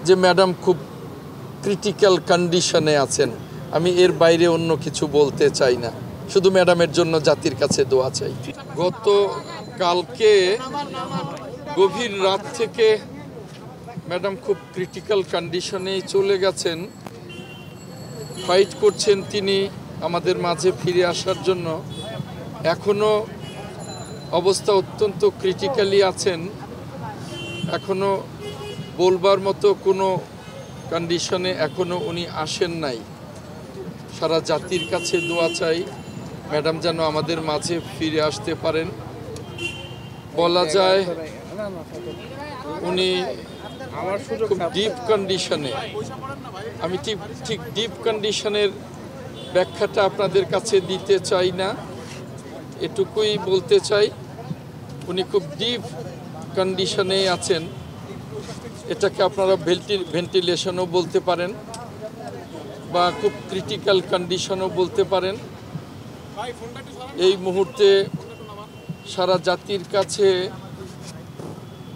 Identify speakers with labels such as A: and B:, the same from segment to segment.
A: যে ম্যাডাম খুব ক্রিটিক্যাল কন্ডিশনে আছেন। আমি এর বাইরে অন্য কিছু বলতে চাই না, শুধু ম্যাডামের জন্য জাতির কাছে দোয়া চাই। গত কালকে গভীর রাত থেকে ম্যাডাম খুব ক্রিটিক্যাল কন্ডিশনেই চলে গেছেন। ফাইট করছেন তিনি আমাদের মাঝে ফিরে আসার জন্য। এখনও অবস্থা অত্যন্ত ক্রিটিক্যালি আছেন, এখনও বলবার মতো কোনো কন্ডিশনে এখনও উনি আসেন নাই। সারা জাতির কাছে দোয়া চাই ম্যাডাম যেন আমাদের মাঝে ফিরে আসতে পারেন। বলা যায় উনি খুব ডিপ কন্ডিশনে। আমি ঠিক ডিপ কন্ডিশনের ব্যাখ্যাটা আপনাদের কাছে দিতে চাই না, এটুকুই বলতে চাই উনি খুব ডিপ কন্ডিশনে আছেন। এটাকে আপনারা ভেন্টিলেশনও বলতে পারেন বা খুব ক্রিটিক্যাল কন্ডিশনও বলতে পারেন। এই মুহূর্তে সারা জাতির কাছে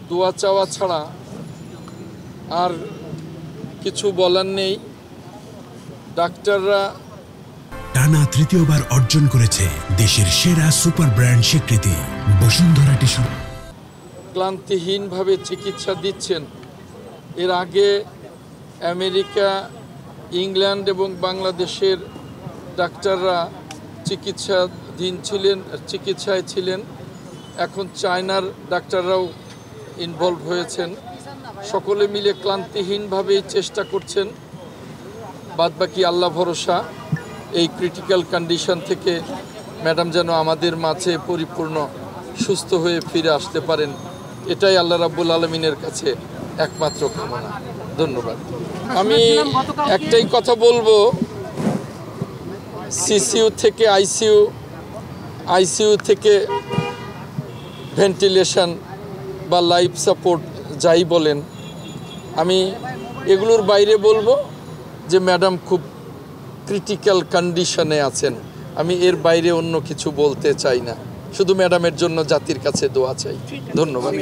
A: দোয়া চাওয়া ছাড়া আর কিছু বলার নেই। ডাক্তাররা
B: টানা তৃতীয়বার অর্জন করেছে দেশের সেরা সুপার ব্র্যান্ড স্বীকৃতি বসুন্ধরা টিস্যু।
A: ক্লান্তিহীনভাবে চিকিৎসা দিচ্ছেন। এর আগে আমেরিকা, ইংল্যান্ড এবং বাংলাদেশের ডাক্তাররা চিকিৎসায় ছিলেন। এখন চায়নার ডাক্তাররাও ইনভলভ হয়েছেন। সকলে মিলে ক্লান্তিহীনভাবেই চেষ্টা করছেন। বাদবাকি আল্লাহ ভরসা। এই ক্রিটিক্যাল কন্ডিশন থেকে ম্যাডাম যেন আমাদের মাঝে পরিপূর্ণ সুস্থ হয়ে ফিরে আসতে পারেন, এটাই আল্লাহ রাব্বুল আলামিনের কাছে একমাত্র কামনা। ধন্যবাদ। আমি একটাই কথা বলবো, সিসিইউ থেকে আইসিইউ থেকে ভেন্টিলেশন বা লাইফ সাপোর্ট যাই বলেন, আমি এগুলোর বাইরে বলবো যে ম্যাডাম খুব ক্রিটিক্যাল কন্ডিশনে আছেন। আমি এর বাইরে অন্য কিছু বলতে চাই না, শুধু ম্যাডামের জন্য জাতির কাছে দোয়া চাই। ধন্যবাদ।